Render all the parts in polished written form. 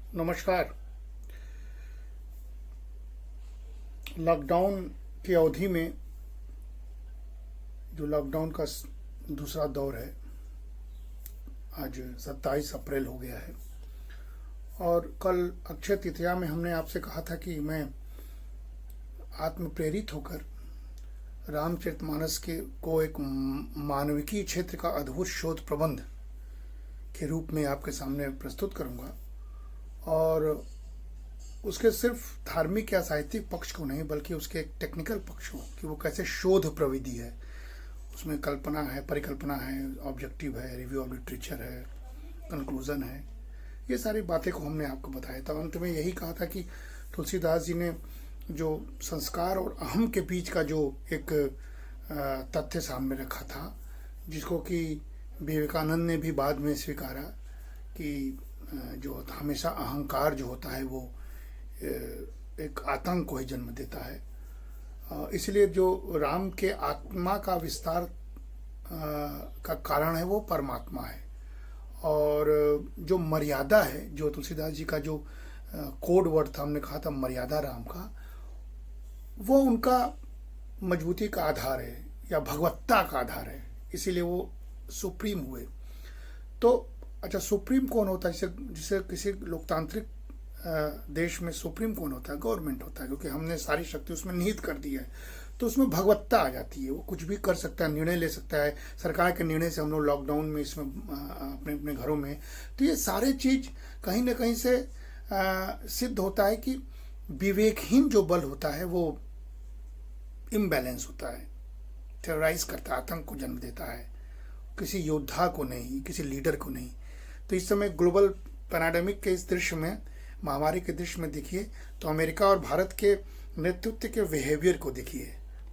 नमस्कार। लॉकडाउन की अवधि में जो लॉकडाउन का दूसरा दौर है, आज 27 अप्रैल हो गया है और कल अक्षय तृतीया में हमने आपसे कहा था कि मैं आत्म प्रेरित होकर रामचरितमानस के को एक मानविकी क्षेत्र का अद्भुत शोध प्रबंध के रूप में आपके सामने प्रस्तुत करूंगा और उसके सिर्फ धार्मिक या साहित्यिक पक्ष को नहीं बल्कि उसके एक टेक्निकल पक्ष को कि वो कैसे शोध प्रविधि है, उसमें कल्पना है, परिकल्पना है, ऑब्जेक्टिव है, रिव्यू ऑफ लिटरेचर है, कंक्लूजन है, ये सारी बातें को हमने आपको बताया था। अंत में यही कहा था कि तुलसीदास जी ने जो संस्कार और अहम के बीच का जो एक तथ्य सामने रखा था, जिसको कि विवेकानंद ने भी बाद में स्वीकारा कि जो हमेशा अहंकार जो होता है वो एक आतंक को ही जन्म देता है। इसलिए जो राम के आत्मा का विस्तार का कारण है वो परमात्मा है और जो मर्यादा है, जो तुलसीदास जी का जो कोड वर्ड था, हमने कहा था मर्यादा राम का, वो उनका मजबूती का आधार है या भगवत्ता का आधार है, इसीलिए वो सुप्रीम हुए। तो अच्छा, सुप्रीम कौन होता है? जिसे किसी लोकतांत्रिक देश में सुप्रीम कौन होता है? गवर्नमेंट होता है, क्योंकि हमने सारी शक्ति उसमें निहित कर दी है। तो उसमें भगवत्ता आ जाती है, वो कुछ भी कर सकता है, निर्णय ले सकता है। सरकार के निर्णय से हम लोग लॉकडाउन में इसमें अपने अपने घरों में, तो ये सारे चीज कहीं ना कहीं से सिद्ध होता है कि विवेकहीन जो बल होता है वो इम्बैलेंस होता है, टेरराइज करता है, आतंक को जन्म देता है, किसी योद्धा को नहीं, किसी लीडर को नहीं। तो इस समय ग्लोबल पैराडेमिक के इस दृश्य में, महामारी के दृश्य में देखिए तो अमेरिका और भारत के नेतृत्व के बिहेवियर को देखिए,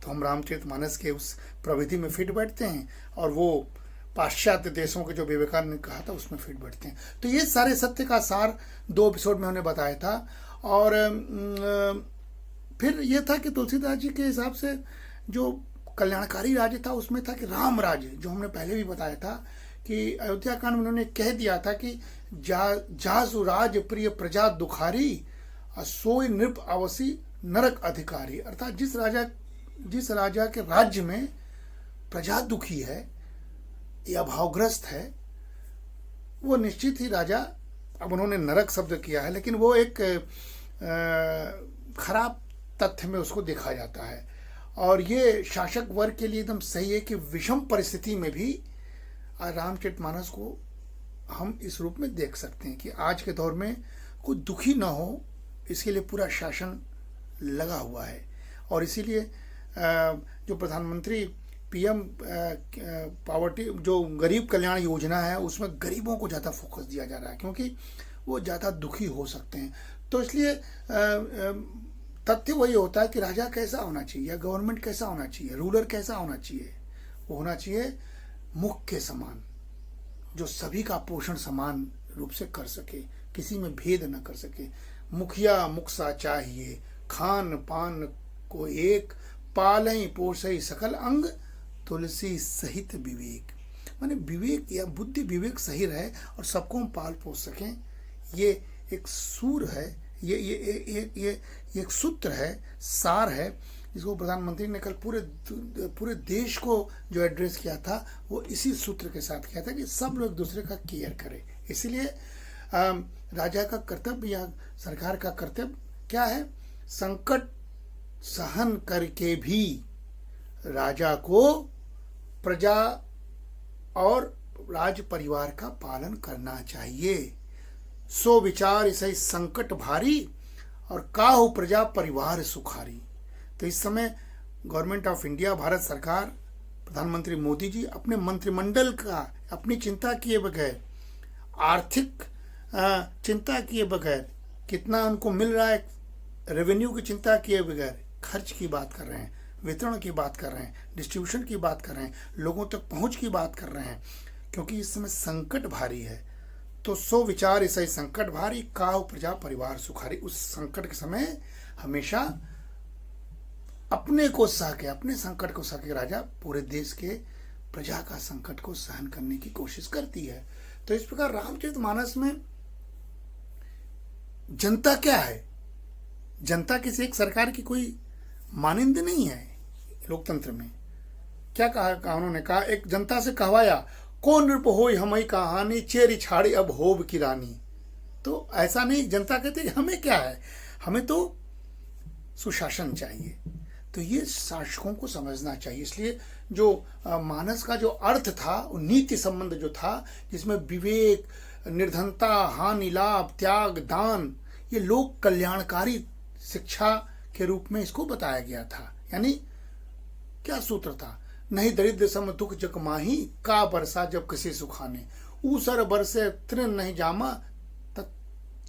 तो हम रामचरितमानस के उस प्रविधि में फिट बैठते हैं और वो पाश्चात्य देशों के जो विवेकानंद ने कहा था उसमें फिट बैठते हैं। तो ये सारे सत्य का सार 2 एपिसोड में हमने बताया था। और फिर ये था कि तुलसीदास जी के हिसाब से जो कल्याणकारी राज्य था उसमें था कि राम राज्य, जो हमने पहले भी बताया था कि अयोध्या कांड में उन्होंने कह दिया था कि जासु राज प्रिय प्रजा दुखारी, सोई नृप अवसी नरक अधिकारी। अर्थात जिस राजा के राज्य में प्रजा दुखी है या भावग्रस्त है, वो निश्चित ही राजा, अब उन्होंने नरक शब्द किया है लेकिन वो एक खराब तथ्य में उसको देखा जाता है। और ये शासक वर्ग के लिए एकदम सही है कि विषम परिस्थिति में भी रामचरितमानस को हम इस रूप में देख सकते हैं कि आज के दौर में कोई दुखी ना हो, इसके लिए पूरा शासन लगा हुआ है। और इसीलिए जो प्रधानमंत्री पीएम पावर्टी जो गरीब कल्याण योजना है उसमें गरीबों को ज़्यादा फोकस दिया जा रहा है, क्योंकि वो ज़्यादा दुखी हो सकते हैं। तो इसलिए तथ्य वही होता है कि राजा कैसा होना चाहिए या गवर्नमेंट कैसा होना चाहिए, रूलर कैसा होना चाहिए। वो होना चाहिए मुख के समान, जो सभी का पोषण समान रूप से कर सके, किसी में भेद न कर सके। मुखिया मुखसा चाहिए, खान पान को एक, पालई पोषई सकल अंग, तुलसी सहित विवेक। माने विवेक या बुद्धि विवेक सही रहे और सबको हम पाल पोष सकें, ये एक सूर है, ये एक सूत्र है, सार है, जिसको प्रधानमंत्री ने कल पूरे देश को जो एड्रेस किया था वो इसी सूत्र के साथ किया था कि सब लोग एक दूसरे का केयर करें। इसीलिए राजा का कर्तव्य या सरकार का कर्तव्य क्या है? संकट सहन करके भी राजा को प्रजा और राज परिवार का पालन करना चाहिए। सो विचार इसे संकट भारी और काहू प्रजा परिवार सुखारी। तो इस समय गवर्नमेंट ऑफ इंडिया, भारत सरकार, प्रधानमंत्री मोदी जी अपने मंत्रिमंडल का अपनी चिंता किए बगैर, आर्थिक चिंता किए बगैर, कितना उनको मिल रहा है रेवेन्यू की चिंता किए बगैर खर्च की बात कर रहे हैं, वितरण की बात कर रहे हैं, डिस्ट्रीब्यूशन की बात कर रहे हैं, लोगों तक पहुंच की बात कर रहे हैं, क्योंकि इस समय संकट भारी है। तो सो विचार इसे संकट भारी, काहू प्रजा परिवार सुखारी। उस संकट के समय हमेशा अपने को सह के, अपने संकट को सह के राजा पूरे देश के प्रजा का संकट को सहन करने की कोशिश करती है। तो इस प्रकार रामचरितमानस में जनता क्या है? जनता किसी एक सरकार की कोई मानिंद नहीं है लोकतंत्र में। क्या कहा उन्होंने? कहा, एक जनता से कहवाया, कौन नृप होई हमई कहानी, चेरी छाड़ी अब होब की रानी। तो ऐसा नहीं, जनता कहती हमें क्या है, हमें तो सुशासन चाहिए। तो ये शासकों को समझना चाहिए। इसलिए जो मानस का जो अर्थ था, नीति संबंध जो था, जिसमें विवेक, निर्धनता, हानि, लाभ, त्याग, दान, ये लोक कल्याणकारी शिक्षा के रूप में इसको बताया गया था। यानी क्या सूत्र था? नहीं दरिद्र सम दुख जग माही, का बरसा जब किसी सुखाने, ऊसर बरसे तृण नहीं जामा,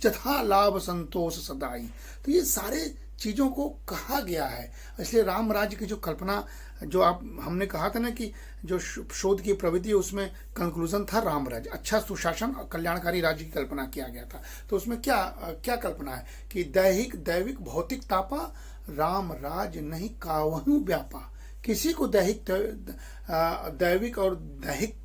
जथा लाभ संतोष सदाई। तो ये सारे चीजों को कहा गया है। इसलिए राम राज्य की जो कल्पना, जो हमने कहा था ना कि जो शोध की प्रवृत्ति है, उसमें कंक्लूजन था राम राज्य, अच्छा सुशासन और कल्याणकारी राज्य की कल्पना किया गया था। तो उसमें क्या क्या कल्पना है कि दैविक भौतिक तापा, राम राज नहीं कावहु व्यापा। किसी को दैविक और दैहिक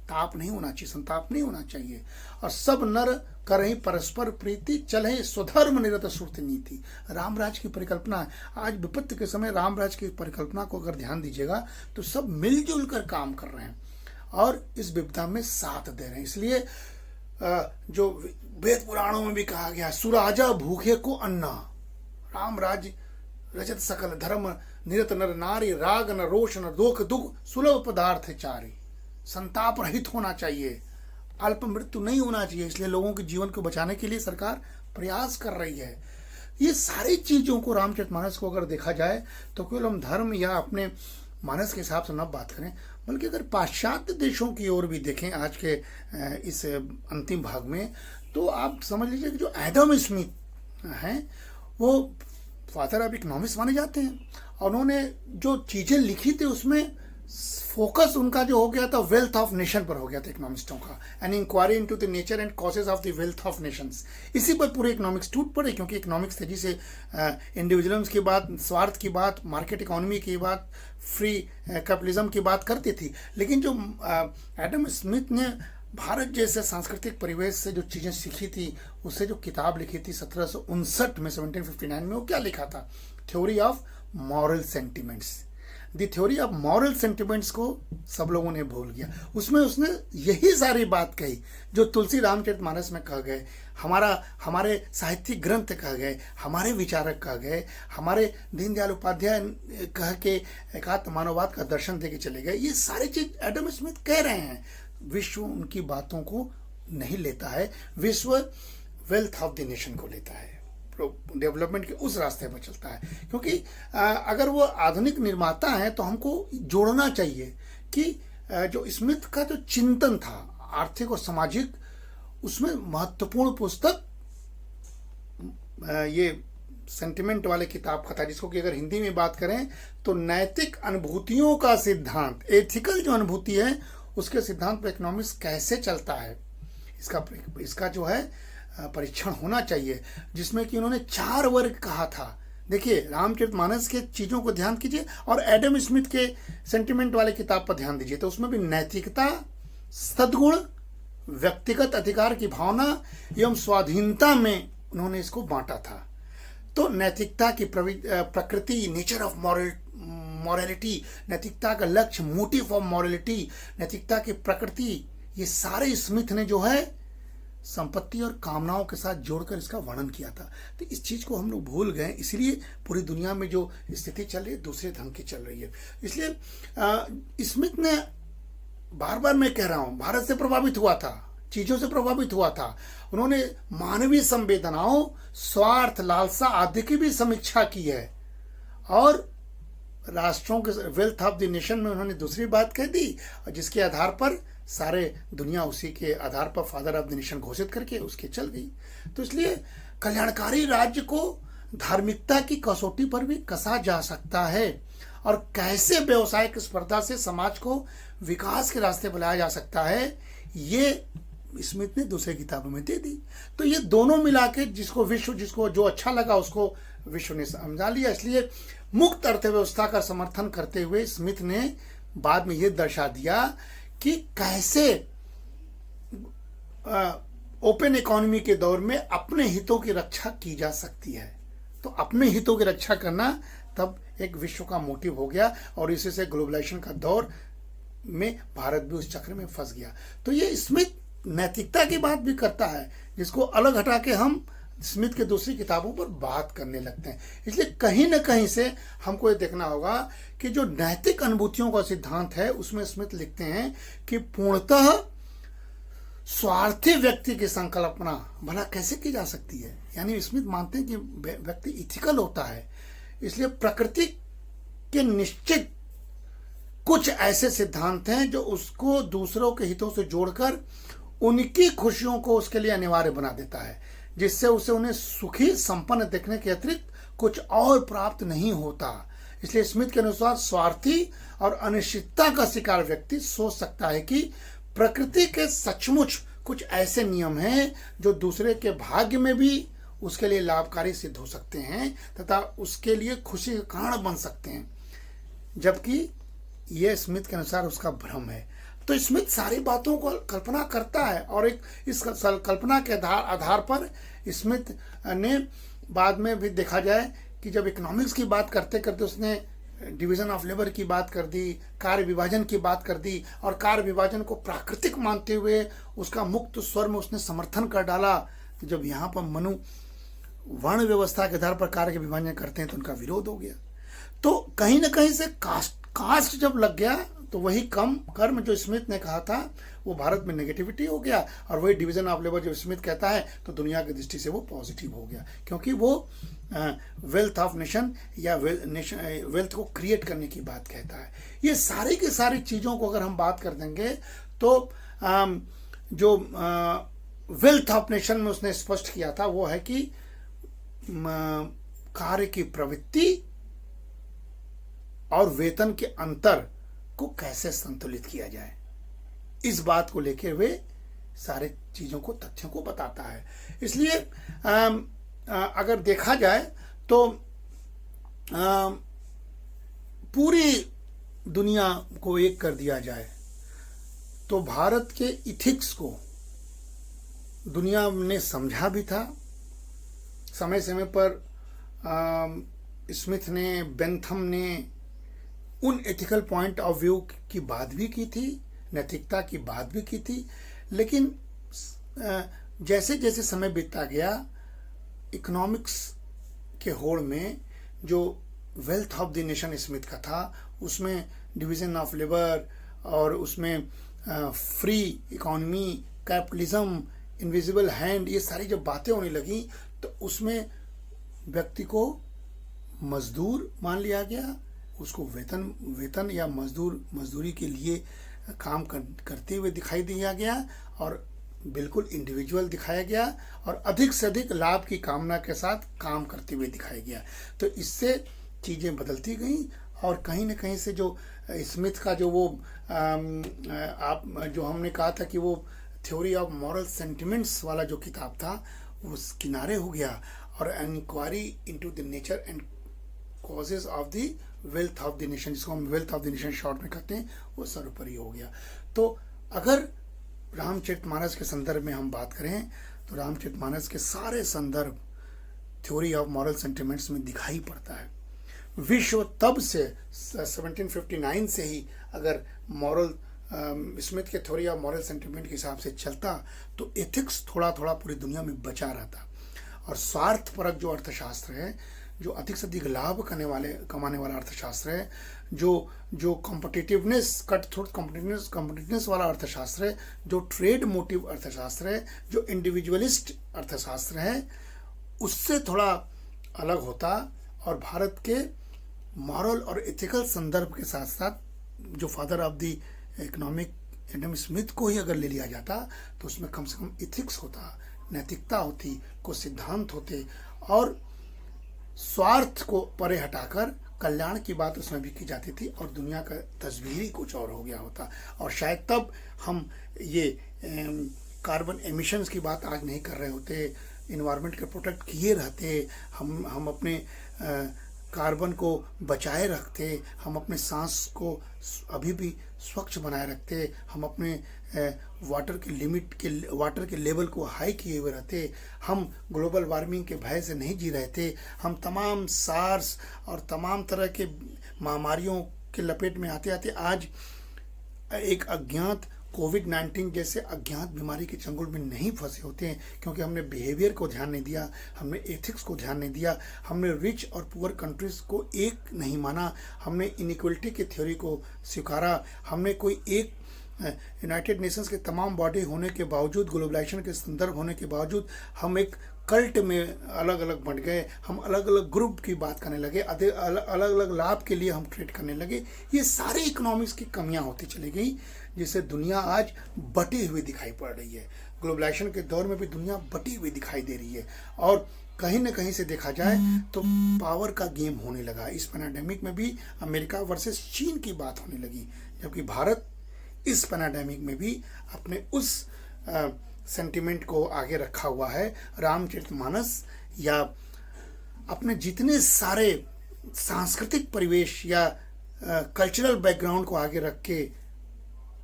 ताप नहीं होना चाहिए, संताप नहीं होना चाहिए। और सब नर करहि परस्पर प्रीति, चले स्वधर्म निरत श्रुति नीति। रामराज की परिकल्पना है। आज विपत्ति के समय रामराज की परिकल्पना को अगर ध्यान दीजिएगा तो सब मिलजुल कर काम कर रहे हैं और इस विपदा में साथ दे रहे हैं। इसलिए जो वेद पुराणों में भी कहा गया, सुराजा भूखे को अन्ना, रामराज रजत सकल धर्म, निरत नर नारी, राग न रोष न दोख दुख, सुलभ पदार्थ चारी। संताप रहित होना चाहिए, अल्प मृत्यु नहीं होना चाहिए। इसलिए लोगों के जीवन को बचाने के लिए सरकार प्रयास कर रही है। ये सारी चीजों को रामचरितमानस को अगर देखा जाए तो केवल हम धर्म या अपने मानस के हिसाब से न बात करें, बल्कि अगर पाश्चात्य देशों की ओर भी देखें आज के इस अंतिम भाग में, तो आप समझ लीजिए कि जो एडम स्मिथ हैं वो फादर ऑफ इकोनॉमिक्स माने जाते हैं। और उन्होंने जो चीजें लिखी थी उसमें फोकस उनका जो हो गया था वेल्थ ऑफ नेशन पर हो गया था इकोनॉमिस्टों का, an inquiry into the nature and causes of the wealth of nations. इसी पर पूरे इकोनॉमिक्स टूट पड़े, क्योंकि इकोनॉमिक्स तेजी से इंडिविजुअल्स की बात, स्वार्थ की बात, मार्केट इकोनॉमी की बात, फ्री कैपिटलिज्म की बात करती थी। लेकिन जो एडम स्मिथ ने भारत जैसे सांस्कृतिक परिवेश से जो चीज़ें सीखी थी, उससे जो किताब लिखी थी 1759 में, 1759 में, वो क्या लिखा था? Theory of moral sentiments. The theory of moral sentiments को सब लोगों ने भूल गया। उसमें उसने यही सारी बात कही जो तुलसी रामचरितमानस में कह गए, हमारे साहित्यिक ग्रंथ कह गए, हमारे विचारक कह गए, हमारे दीनदयाल उपाध्याय कह के एकात्म मानववाद का दर्शन दे के चले गए। ये सारी चीज एडम स्मिथ कह रहे हैं। विश्व उनकी बातों को नहीं लेता है, विश्व वेल्थ ऑफ द नेशन को लेता है, डेवलपमेंट के उस रास्ते पर चलता है। क्योंकि अगर वो आधुनिक निर्माता है तो हमको जोड़ना चाहिए कि जो स्मिथ का जो चिंतन था आर्थिक और सामाजिक, उसमें महत्वपूर्ण पुस्तक ये सेंटिमेंट वाले किताब का था, जिसको कि अगर हिंदी में बात करें तो नैतिक अनुभूतियों का सिद्धांत, एथिकल जो अनुभूति है उसके सिद्धांत पर इकोनॉमिक्स कैसे चलता है, इसका जो है परीक्षण होना चाहिए, जिसमें कि उन्होंने 4 वर्ग कहा था। देखिए रामचरितमानस के चीजों को ध्यान कीजिए और एडम स्मिथ के सेंटिमेंट वाले किताब पर ध्यान दीजिए, तो उसमें भी नैतिकता, सद्गुण, व्यक्तिगत अधिकार की भावना एवं स्वाधीनता में उन्होंने इसको बांटा था। तो नैतिकता की प्रकृति, नेचर ऑफ मॉरलिटी, नैतिकता का लक्ष्य, मोटिव ऑफ मॉरलिटी, नैतिकता की प्रकृति, ये सारे स्मिथ ने जो है संपत्ति और कामनाओं के साथ जोड़कर इसका वर्णन किया था। तो इस चीज को हम लोग भूल गए, इसलिए पूरी दुनिया में जो स्थिति चल रही है दूसरे ढंग की चल रही है। इसलिए स्मिथ ने, बार बार मैं कह रहा हूं, भारत से प्रभावित हुआ था, चीजों से प्रभावित हुआ था। उन्होंने मानवीय संवेदनाओं, स्वार्थ, लालसा आदि की भी समीक्षा की है और राष्ट्रों के वेल्थ ऑफ द नेशन में उन्होंने दूसरी बात कह दी, और जिसके आधार पर सारे दुनिया उसी के आधार पर फादर ऑफ द नेशन घोषित करके उसके चल गई। तो इसलिए कल्याणकारी राज्य को धार्मिकता की कसौटी पर भी कसा जा सकता है और कैसे व्यवसायिक स्पर्धा से समाज को विकास के रास्ते पर लाया जा सकता है, ये स्मिथ ने दूसरे किताबों में दे दी। तो ये दोनों मिला के जिसको जो अच्छा लगा उसको विश्व ने समझा लिया। इसलिए मुक्त अर्थव्यवस्था का समर्थन करते हुए स्मिथ ने बाद में ये दर्शा दिया कि कैसे ओपन इकोनॉमी के दौर में अपने हितों की रक्षा की जा सकती है। तो अपने हितों की रक्षा करना तब एक विश्व का मोटिव हो गया और इसी से ग्लोबलाइजेशन का दौर में भारत भी उस चक्र में फंस गया। तो ये स्मिथ नैतिकता की बात भी करता है, जिसको अलग हटा के हम स्मिथ के दूसरी किताबों पर बात करने लगते हैं। इसलिए कहीं ना कहीं से हमको ये देखना होगा कि जो नैतिक अनुभूतियों का सिद्धांत है उसमें स्मिथ लिखते हैं कि पूर्णतः स्वार्थी व्यक्ति की संकल्पना भला कैसे की जा सकती है। यानी स्मिथ मानते हैं कि व्यक्ति इथिकल होता है, इसलिए प्रकृति के निश्चित कुछ ऐसे सिद्धांत हैं जो उसको दूसरों के हितों से जोड़कर उनकी खुशियों को उसके लिए अनिवार्य बना देता है, जिससे उसे उन्हें सुखी संपन्न देखने के अतिरिक्त कुछ और प्राप्त नहीं होता। इसलिए स्मिथ के अनुसार स्वार्थी और अनिश्चितता का शिकार व्यक्ति सोच सकता है कि प्रकृति के सचमुच कुछ ऐसे नियम हैं जो दूसरे के भाग्य में भी उसके लिए लाभकारी सिद्ध हो सकते हैं तथा उसके लिए खुशी का कारण बन सकते हैं, जबकि यह स्मिथ के अनुसार उसका भ्रम है। तो स्मिथ सारी बातों को कल्पना करता है और एक इस कल्पना के आधार पर स्मिथ ने बाद में भी देखा जाए कि जब इकोनॉमिक्स की बात करते करते उसने डिवीजन ऑफ लेबर की बात कर दी, कार्य विभाजन की बात कर दी और कार्य विभाजन को प्राकृतिक मानते हुए उसका मुक्त स्वर में उसने समर्थन कर डाला। तो जब यहाँ पर मनु वर्ण व्यवस्था के आधार पर कार्य के विभाजन करते हैं तो उनका विरोध हो गया। तो कहीं ना कहीं से कास्ट जब लग गया तो वही कम कर्म जो स्मिथ ने कहा था वो भारत में नेगेटिविटी हो गया, और वही डिवीजन ऑफ लेबर जो स्मिथ कहता है तो दुनिया की दृष्टि से वो पॉजिटिव हो गया, क्योंकि वो वेल्थ ऑफ नेशन या वेल्थ को क्रिएट करने की बात कहता है। ये सारी की सारी चीज़ों को अगर हम बात कर देंगे तो जो वेल्थ ऑफ नेशन में उसने स्पष्ट किया था वो है कि कार्य की प्रवृत्ति और वेतन के अंतर को कैसे संतुलित किया जाए, इस बात को लेकर वे सारे चीजों को तथ्यों को बताता है। इसलिए अगर देखा जाए तो पूरी दुनिया को एक कर दिया जाए तो भारत के इथिक्स को दुनिया ने समझा भी था। समय समय पर स्मिथ ने, बेंथम ने उन एथिकल पॉइंट ऑफ व्यू की बात भी की थी, नैतिकता की बात भी की थी, लेकिन जैसे जैसे समय बीतता गया इकोनॉमिक्स के होड़ में जो wealth of the nation Smith का था उसमें डिवीजन ऑफ लेबर और उसमें free economy, capitalism, invisible hand, ये सारी जब बातें होने लगी तो उसमें व्यक्ति को मजदूर मान लिया गया, उसको वेतन या मजदूरी के लिए काम करते हुए दिखाई दिया गया और बिल्कुल इंडिविजुअल दिखाया गया और अधिक से अधिक लाभ की कामना के साथ काम करते हुए दिखाया गया। तो इससे चीज़ें बदलती गई और कहीं ना कहीं से जो स्मिथ का जो वो आप जो हमने कहा था कि वो थ्योरी ऑफ मॉरल सेंटिमेंट्स वाला जो किताब था वो किनारे हो गया और inquiry into the nature and causes of the wealth of the nation, जिसको हम wealth of the nation short में कहते हैं, वो सर्वोपरि हो गया। तो अगर रामचरितमानस के संदर्भ में हम बात करें तो रामचरितमानस के सारे संदर्भ थ्योरी ऑफ मॉरल सेंटिमेंट्स में दिखाई पड़ता है। विश्व तब से 1759 से ही अगर मॉरल स्मिथ के थ्योरी ऑफ मॉरल सेंटिमेंट के हिसाब से चलता तो एथिक्स थोड़ा थोड़ा पूरी दुनिया में बचा रहता और स्वार्थपरक जो अर्थशास्त्र है, जो अधिक से अधिक लाभ कमाने वाला अर्थशास्त्र है, जो कॉम्पिटिटिवनेस, कट थ्रोट कॉम्पिटिटिवनेस वाला अर्थशास्त्र है, जो ट्रेड मोटिव अर्थशास्त्र है, जो इंडिविजुअलिस्ट अर्थशास्त्र है, उससे थोड़ा अलग होता और भारत के मॉरल और एथिकल संदर्भ के साथ साथ जो father of the economic Adam Smith को ही अगर ले लिया जाता तो उसमें कम से कम इथिक्स होता, नैतिकता होती, कुछ सिद्धांत होते और स्वार्थ को परे हटाकर कल्याण की बात उसमें भी की जाती थी और दुनिया का तस्वीर ही कुछ और हो गया होता। और शायद तब हम ये कार्बन एमिशंस की बात आज नहीं कर रहे होते, इन्वायरमेंट के प्रोटेक्ट किए रहते, हम अपने कार्बन को बचाए रखते, हम अपने सांस को अभी भी स्वच्छ बनाए रखते, हम अपने वाटर के लेवल को हाई किए हुए रहते, हम ग्लोबल वार्मिंग के भय से नहीं जी रहे थे, हम तमाम सार्स और तमाम तरह के महामारियों के लपेट में आते आते आज एक अज्ञात कोविड-19 जैसे अज्ञात बीमारी के चंगुल में नहीं फंसे होते हैं, क्योंकि हमने बिहेवियर को ध्यान नहीं दिया, हमने एथिक्स को ध्यान नहीं दिया, हमने रिच और पुअर कंट्रीज को एक नहीं माना, हमने इनइक्वलिटी की थ्योरी को स्वीकारा, हमने कोई एक यूनाइटेड नेशंस के तमाम बॉडी होने के बावजूद, ग्लोबलाइजेशन के संदर्भ होने के बावजूद हम एक कल्ट में अलग अलग बंट गए, हम अलग अलग ग्रुप की बात करने लगे, अलग अलग लाभ के लिए हम ट्रेड करने लगे। ये सारे इकोनॉमिक्स की कमियां होती चली गई, जिससे दुनिया आज बटी हुई दिखाई पड़ रही है। ग्लोबलाइजेशन के दौर में भी दुनिया बटी हुई दिखाई दे रही है, और कहीं न कहीं से देखा जाए तो पावर का गेम होने लगा। इस पैंडेमिक में भी अमेरिका वर्सेस चीन की बात होने लगी, जबकि भारत इस पैंडेमिक में भी अपने उस सेंटिमेंट को आगे रखा हुआ है। रामचरितमानस या अपने जितने सारे सांस्कृतिक परिवेश या कल्चरल बैकग्राउंड को आगे रख के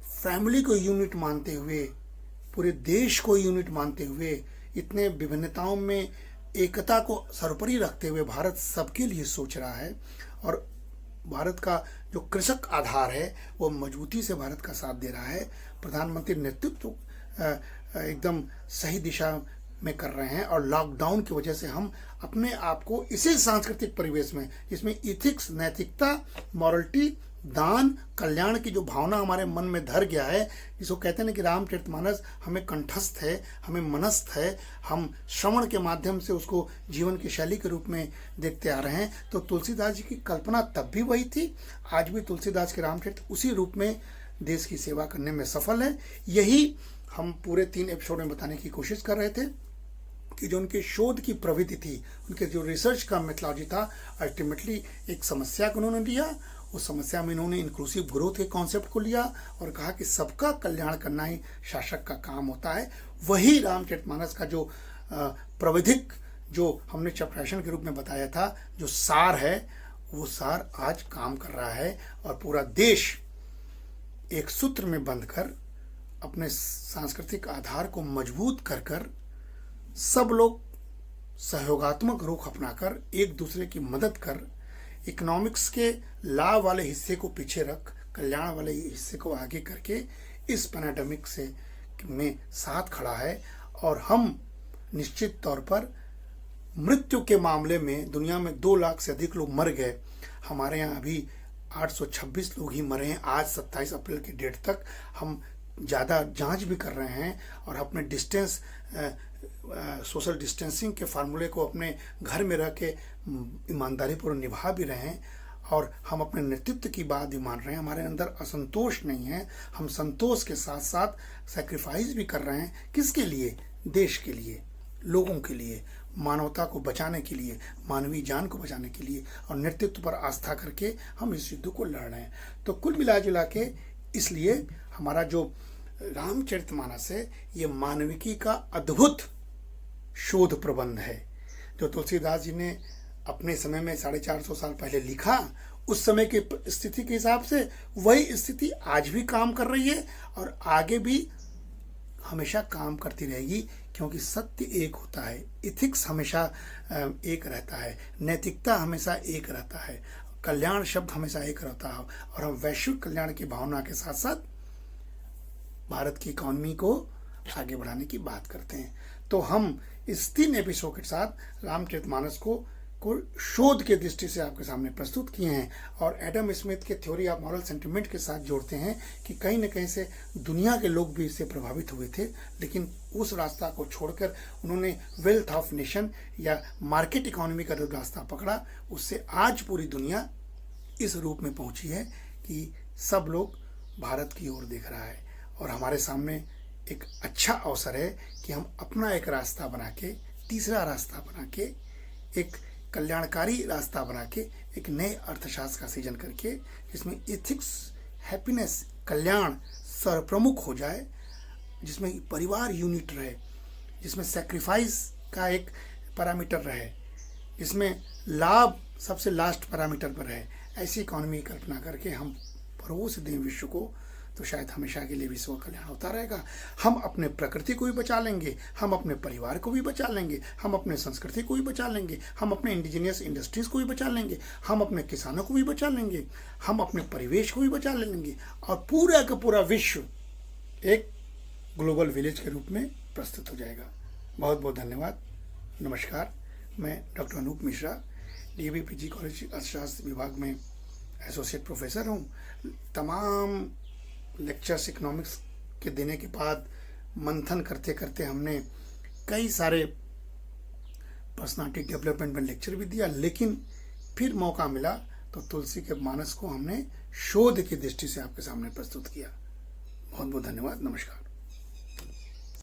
फैमिली को यूनिट मानते हुए, पूरे देश को यूनिट मानते हुए, इतने विभिन्नताओं में एकता को सर्वोपरि रखते हुए भारत सबके लिए सोच रहा है। और भारत का जो कृषक आधार है वो मजबूती से भारत का साथ दे रहा है। प्रधानमंत्री नेतृत्व एकदम सही दिशा में कर रहे हैं, और लॉकडाउन की वजह से हम अपने आप को इसी सांस्कृतिक परिवेश में, जिसमें इथिक्स, नैतिकता, मॉरलिटी, दान, कल्याण की जो भावना हमारे मन में धर गया है, जिसको कहते हैं कि रामचरितमानस हमें कंठस्थ है, हमें मनस्थ है, हम श्रवण के माध्यम से उसको जीवन की शैली के रूप में देखते आ रहे हैं। तो तुलसीदास जी की कल्पना तब भी वही थी, आज भी तुलसीदास के रामचरित उसी रूप में देश की सेवा करने में सफल है। यही हम पूरे 3 एपिसोड में बताने की कोशिश कर रहे थे कि जो उनके शोध की प्रवृत्ति थी, उनके जो रिसर्च का मेथोलॉजी था, अल्टीमेटली एक समस्या को उन्होंने लिया, उस समस्या में इन्होंने इंक्लूसिव ग्रोथ के कॉन्सेप्ट को लिया और कहा कि सबका कल्याण करना ही शासक का काम होता है। वही रामचरितमानस का जो प्रविधिक, जो हमने चपराशन के रूप में बताया था, जो सार है, वो सार आज काम कर रहा है, और पूरा देश एक सूत्र में बंधकर अपने सांस्कृतिक आधार को मजबूत कर सब लोग सहयोगात्मक रुख अपनाकर एक दूसरे की मदद कर, इकोनॉमिक्स के लाभ वाले हिस्से को पीछे रख, कल्याण वाले हिस्से को आगे करके इस पैंडेमिक से में साथ खड़ा है। और हम निश्चित तौर पर मृत्यु के मामले में दुनिया में 2 लाख से अधिक लोग मर गए, हमारे यहाँ अभी 826 लोग ही मरे हैं। आज 27 अप्रैल की डेट तक हम ज़्यादा जांच भी कर रहे हैं, और अपने डिस्टेंस सोशल डिस्टेंसिंग के फार्मूले को अपने घर में रह के ईमानदारी पूर्वक निभा भी रहे हैं, और हम अपने नेतृत्व की बात भी मान रहे हैं। हमारे अंदर असंतोष नहीं है, हम संतोष के साथ साथ सैक्रिफाइस भी कर रहे हैं। किसके लिए? देश के लिए, लोगों के लिए, मानवता को बचाने के लिए, मानवीय जान को बचाने के लिए, और नेतृत्व पर आस्था करके हम इस युद्ध को लड़ रहे हैं। तो कुल मिला जुला के इसलिए हमारा जो रामचरितमानस है, ये मानविकी का अद्भुत शोध प्रबंध है, जो तुलसीदास जी ने अपने समय में 450 साल पहले लिखा। उस समय की स्थिति के हिसाब से वही स्थिति आज भी काम कर रही है, और आगे भी हमेशा काम करती रहेगी, क्योंकि सत्य एक होता है, इथिक्स हमेशा एक रहता है, नैतिकता हमेशा एक रहता है, कल्याण शब्द हमेशा एक रहता है, और हम वैश्विक कल्याण की भावना के साथ साथ भारत की इकॉनमी को आगे बढ़ाने की बात करते हैं। तो हम इस 3 एपिसोड के साथ रामचरितमानस को शोध के दृष्टि से आपके सामने प्रस्तुत किए हैं, और एडम स्मिथ के थ्योरी ऑफ मॉरल सेंटिमेंट के साथ जोड़ते हैं कि कहीं न कहीं से दुनिया के लोग भी इससे प्रभावित हुए थे, लेकिन उस रास्ता को छोड़कर उन्होंने वेल्थ ऑफ नेशन या मार्केट इकोनॉमी का जो रास्ता पकड़ा, उससे आज पूरी दुनिया इस रूप में पहुंची है कि सब लोग भारत की ओर देख रहा है, और हमारे सामने एक अच्छा अवसर है कि हम अपना एक रास्ता बना के, तीसरा रास्ता बना के, एक कल्याणकारी रास्ता बना के, एक नए अर्थशास्त्र का सृजन करके, जिसमें एथिक्स, हैप्पीनेस, कल्याण सर्वप्रमुख हो जाए, जिसमें परिवार यूनिट रहे, जिसमें सैक्रिफाइस का एक पैरामीटर रहे, जिसमें लाभ सबसे लास्ट पैरामीटर पर रहे। ऐसी इकॉनमी की कल्पना करके हम परोस दें विश्व को, तो शायद हमेशा के लिए विश्व का कल्याण होता रहेगा। हम अपने प्रकृति को भी बचा लेंगे, हम अपने परिवार को भी बचा लेंगे, हम अपने संस्कृति को भी बचा लेंगे, हम अपने इंडिजीनियस इंडस्ट्रीज को भी बचा लेंगे, हम अपने किसानों को भी बचा लेंगे, हम अपने परिवेश को भी बचा लेंगे और पूरा का पूरा विश्व एक ग्लोबल विलेज के रूप में प्रस्तुत हो जाएगा। बहुत बहुत धन्यवाद। नमस्कार। मैं doctor Anoop Mishra, DAV PG college अर्थशास्त्र विभाग में एसोसिएट प्रोफेसर हूँ। तमाम लेक्चर्स इकोनॉमिक्स के देने के बाद मंथन करते करते हमने कई सारे पर्सनालिटी डेवलपमेंट में लेक्चर भी दिया, लेकिन फिर मौका मिला तो तुलसी के मानस को हमने शोध की दृष्टि से आपके सामने प्रस्तुत किया। बहुत बहुत धन्यवाद। नमस्कार।